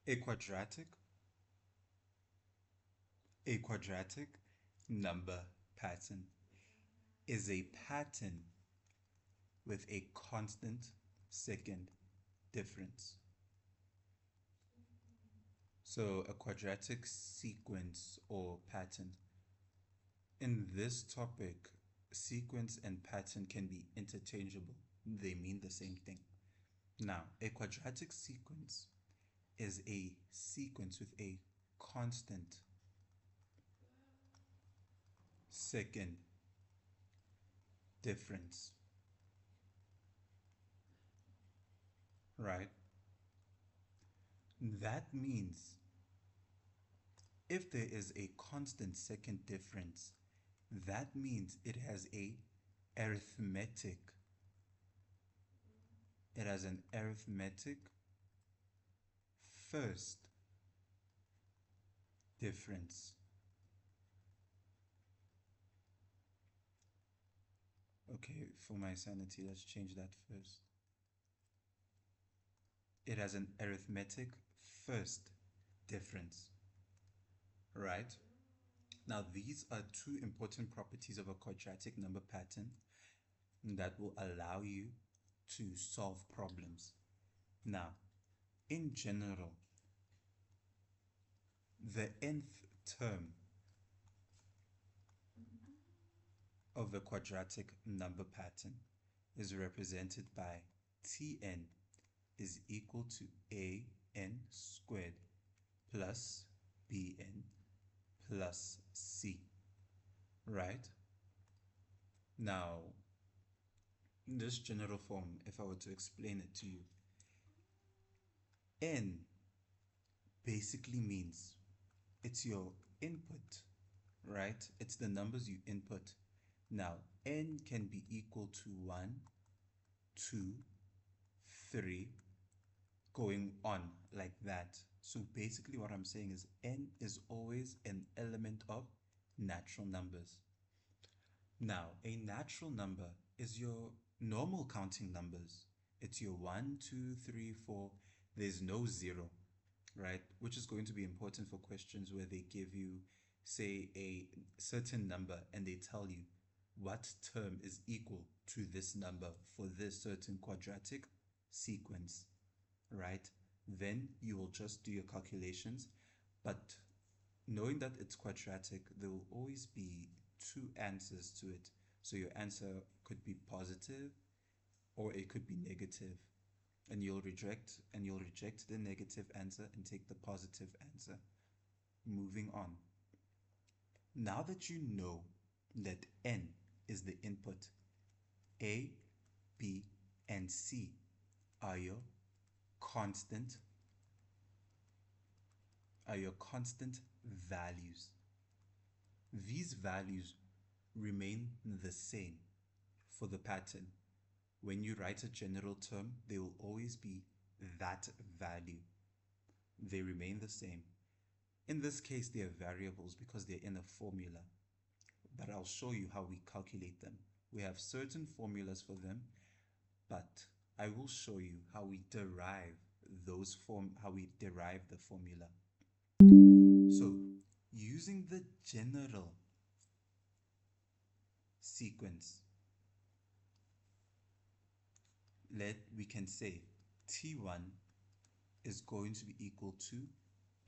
A quadratic, a quadratic number pattern is a pattern with a constant second difference. So a quadratic sequence or pattern. In this topic, sequence and pattern can be interchangeable. They mean the same thing. Now, a quadratic sequence is a sequence with a constant second difference, right? That means if there is a constant second difference, that means arithmetic, it has an arithmetic first difference. Okay, for my sanity, let's change that first. It has an arithmetic first difference, right? Now, these are two important properties of a quadratic number pattern that will allow you to solve problems. Now, in general, the nth term of a quadratic number pattern is represented by Tn is equal to an squared plus bn plus c, right? Now, in this general form, if I were to explain it to you, n basically means it's your input, right? It's the numbers you input. Now, n can be equal to 1, 2, 3, going on like that. So basically what I'm saying is n is always an element of natural numbers. Now, a natural number is your normal counting numbers. It's your 1, 2, 3, 4. There's no zero, right? Which is going to be important for questions where they give you, say, a certain number and they tell you what term is equal to this number for this certain quadratic sequence, right? Then you will just do your calculations. But knowing that it's quadratic, there will always be two answers to it. So your answer could be positive or it could be negative. And you'll reject the negative answer and take the positive answer. Moving on. Now that you know that n is the input, a, b, and c are your constant are your constant values. These values remain the same for the pattern. When you write a general term, they will always be that value. They remain the same. In this case, they are variables because they're in a formula, but I'll show you how we calculate them. We have certain formulas for them, but I will show you how we derive the formula. So, using the general sequence, we can say T1 is going to be equal to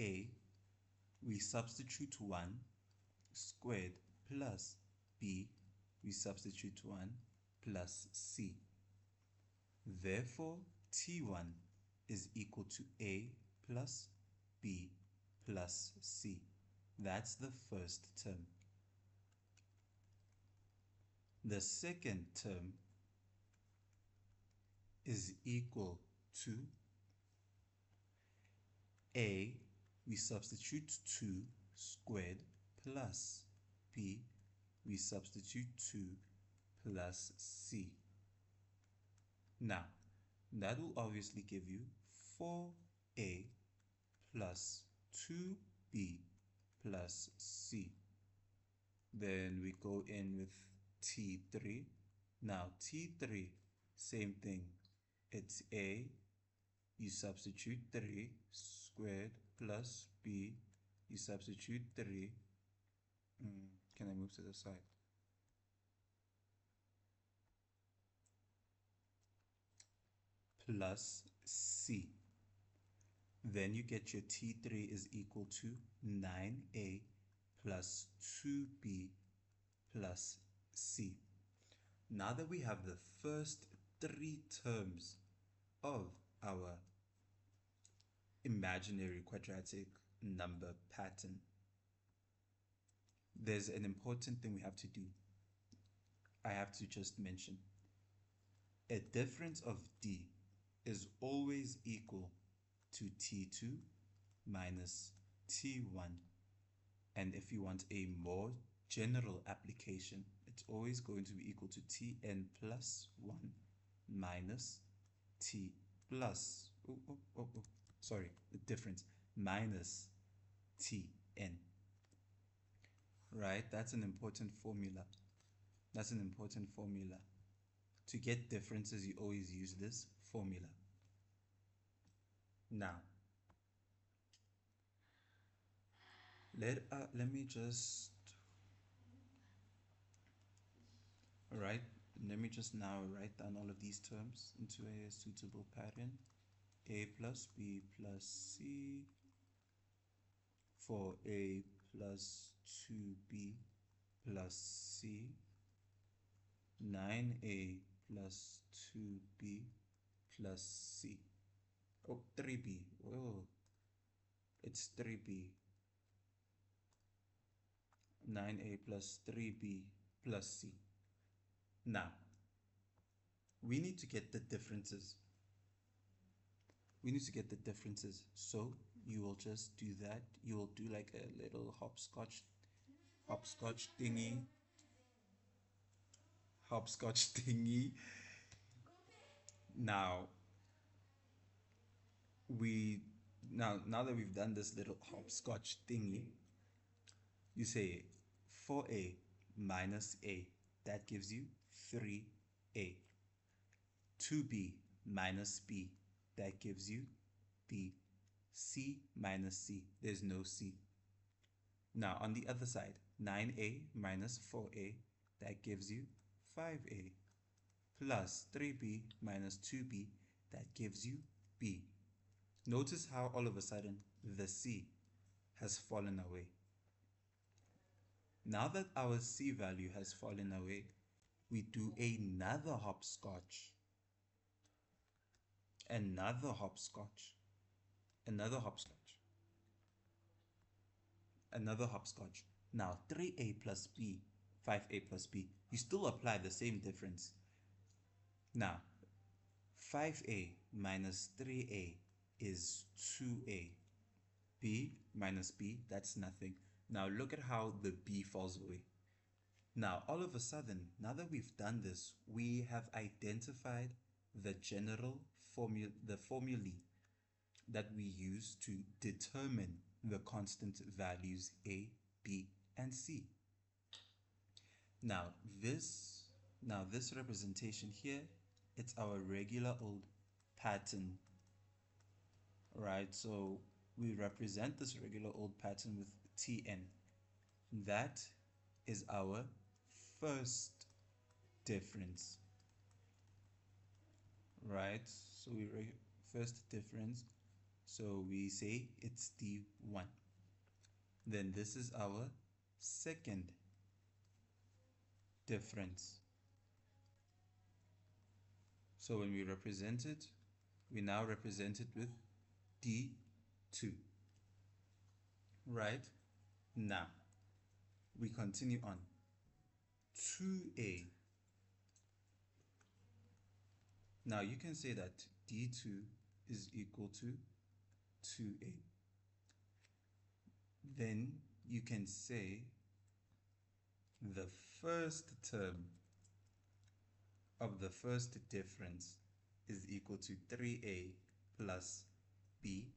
A, we substitute 1 squared plus B, we substitute 1 plus C. Therefore, T1 is equal to A plus B plus C. That's the first term. The second term is equal to A, we substitute 2 squared plus B, we substitute 2 plus C. Now, that will obviously give you 4A plus 2B plus C. Then we go in with T3. Now, T3, same thing. It's A, you substitute 3 squared plus b, you substitute 3. Can I move to the side? Plus c. Then you get your T3 is equal to 9a plus 2b plus c. Now that we have the first 3 terms of our imaginary quadratic number pattern, there's an important thing we have to do. I have to just mention. A difference of d is always equal to T2 minus T1. And if you want a more general application, it's always going to be equal to Tn plus 1 minus T plus, sorry, the difference, minus Tn. Right? That's an important formula. That's an important formula. To get differences, you always use this formula. Now, let me just now write down all of these terms into a suitable pattern. A plus b plus c for a plus 2b plus c, 9a plus 2b plus c. Oh, 3b. Oh, it's 3b. 9a plus 3b plus c. Now, we need to get the differences. So you will just do that. You will do like a little hopscotch thingy. Now, now that we've done this little hopscotch thingy, you say 4a minus a, that gives you 3a. 2b minus b, that gives you b. C minus c, there's no c. Now on the other side, 9a minus 4a, that gives you 5a, plus 3b minus 2b, that gives you b. Notice how all of a sudden the c has fallen away. Now that our c value has fallen away, we do another hopscotch. Another hopscotch. Now 3a plus b, 5a plus b, you still apply the same difference. Now 5a minus 3a is 2a. b minus b, that's nothing. Now look at how the b falls away. Now all of a sudden, now that we've done this, we have identified the general formulae that we use to determine the constant values a, b, and c. Now this representation here, it's our regular old pattern, right? So we represent this regular old pattern with Tn. That is our first difference, right? So first difference, so we say it's D1. Then this is our second difference. So when we represent it, we now represent it with D2. Right? Now, we continue on. 2a. Now you can say that D2 is equal to 2a. Then you can say the first term of the first difference is equal to 3a plus b,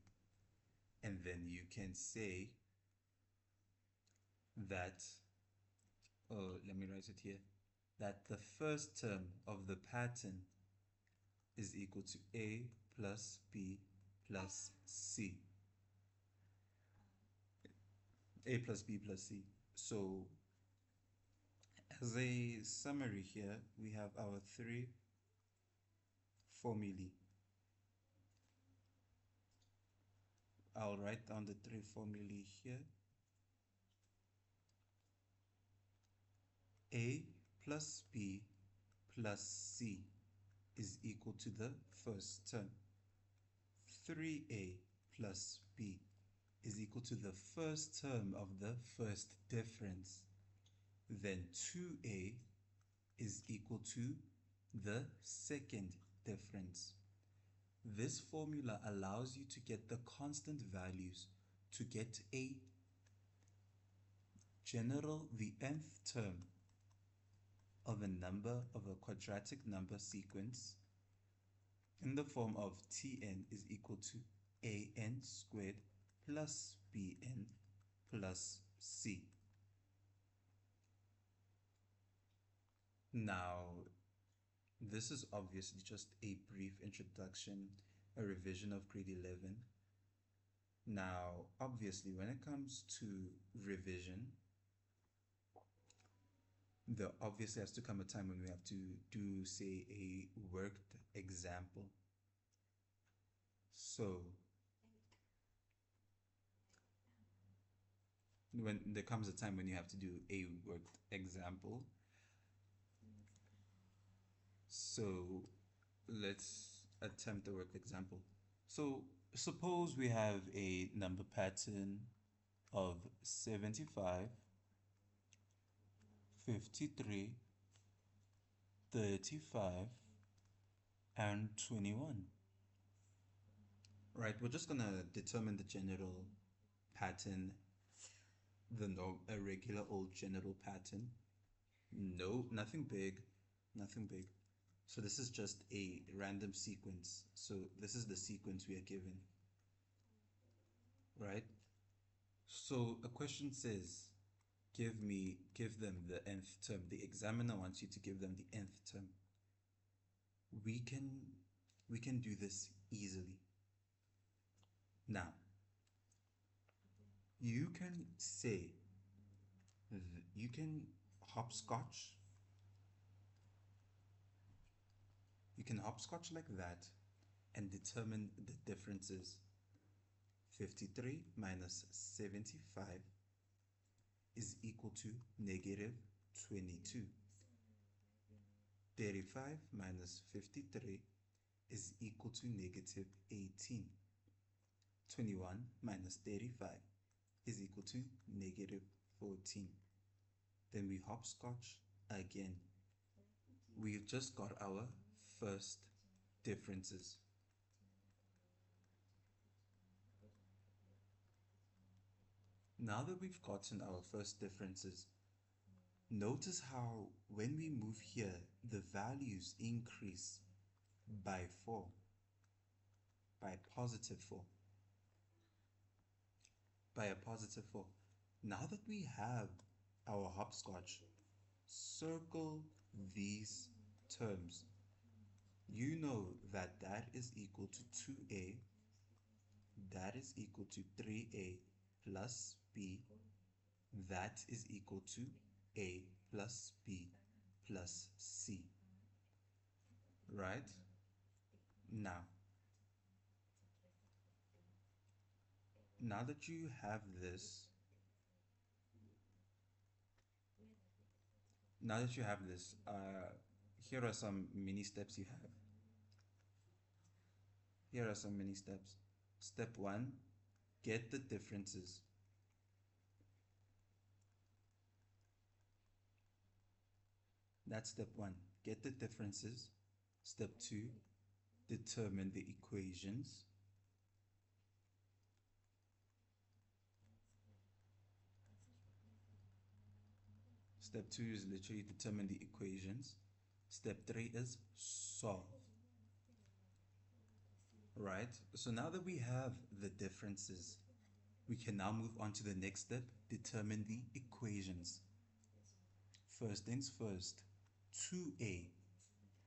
and then you can say that, let me write it here, that the first term of the pattern is equal to a plus b plus c. A plus B plus C. So as a summary here, we have our three formulae. I'll write down the three formulae here. A plus B plus C is equal to the first term. 3A plus B is equal to the first term of the first difference. Then 2A is equal to the second difference. This formula allows you to get the constant values to get the nth term of a number of a quadratic number sequence in the form of Tn is equal to an squared plus bn plus c. Now, this is obviously just a brief introduction, a revision of grade 11. Now, obviously, when it comes to revision, there obviously has to come a time when we have to do, say, a worked example. So, when there comes a time when you have to do a worked example, so let's attempt a worked example. So, suppose we have a number pattern of 75, 53, 35, and 21. Right, we're just gonna determine the general pattern, a regular old general pattern. No, nothing big, nothing big. So this is just a random sequence. So this is the sequence we are given, right? So a question says, give them the nth term. The examiner wants you to give them the nth term. We can do this easily. Now, you can say, you can hopscotch. You can hopscotch like that and determine the differences. 53 minus 75 is equal to negative 22. 35 minus 53 is equal to negative 18. 21 minus 35 is equal to negative 14. Then we hopscotch again. We've just got our first differences. Now that we've gotten our first differences, notice how when we move here, the values increase by 4, by a positive 4. By a positive 4. Now that we have our hopscotch, circle these terms. You know that that is equal to 2a, that is equal to 3a plus b, that is equal to a plus b plus c. Right? Now that you have this, here are some mini steps you have. Here are some mini steps. Step 1, get the differences. That's step 1, get the differences. Step 2, determine the equations. Step 2 is literally determine the equations. Step 3 is solve. Right? So now that we have the differences, we can now move on to the next step, determine the equations. First things first, 2a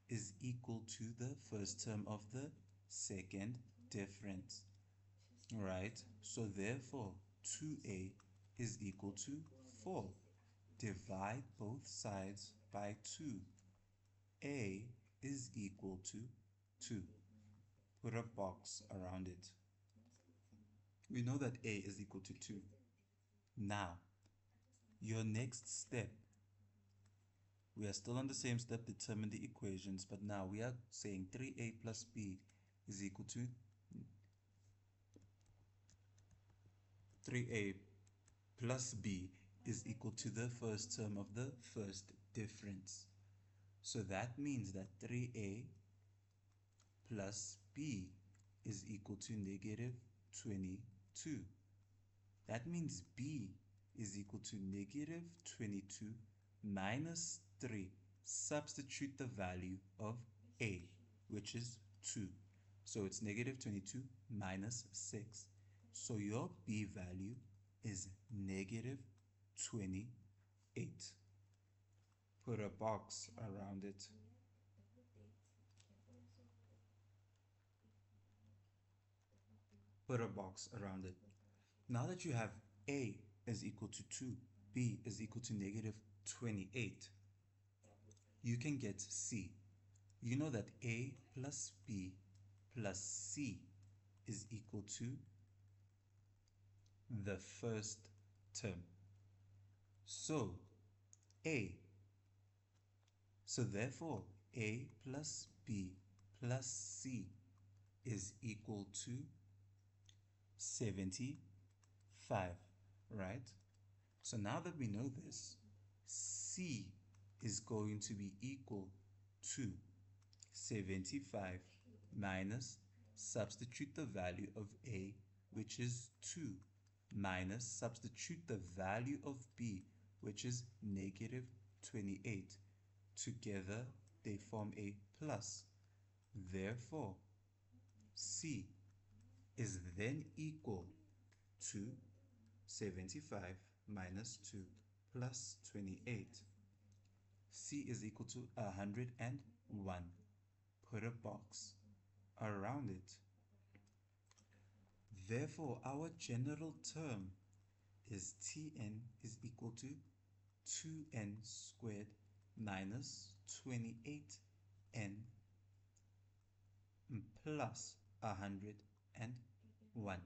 is equal to the first term of the second difference. Right? So therefore, 2a is equal to 4. Divide both sides by 2. A is equal to 2. Put a box around it. We know that A is equal to 2. Now, your next step, we are still on the same step, determine the equations, but now we are saying 3A plus B is equal to 3A plus B is equal to the first term of the first difference. So that means that 3A plus B is equal to negative 22. That means B is equal to negative 22 minus 3. Substitute the value of A, which is 2. So it's negative 22 minus 6. So your B value is negative 28. Put a box around it. Put a box around it. Now that you have A is equal to 2, B is equal to negative 28, you can get C. You know that A plus B plus C is equal to the first term. So therefore A plus B plus C is equal to 75, right? So now that we know this, C is going to be equal to 75 minus, substitute the value of A, which is 2, minus substitute the value of B, which is negative 28. Together they form a plus. Therefore, C is then equal to 75 minus 2 plus 28. C is equal to 101. Put a box around it. Therefore, our general term is Tn is equal to 2n squared minus 28n plus 101.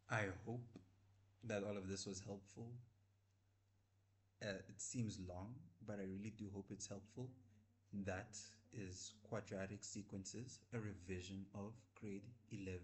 I hope that all of this was helpful. It seems long, but I really do hope it's helpful. That is quadratic sequences, a revision of grade 11.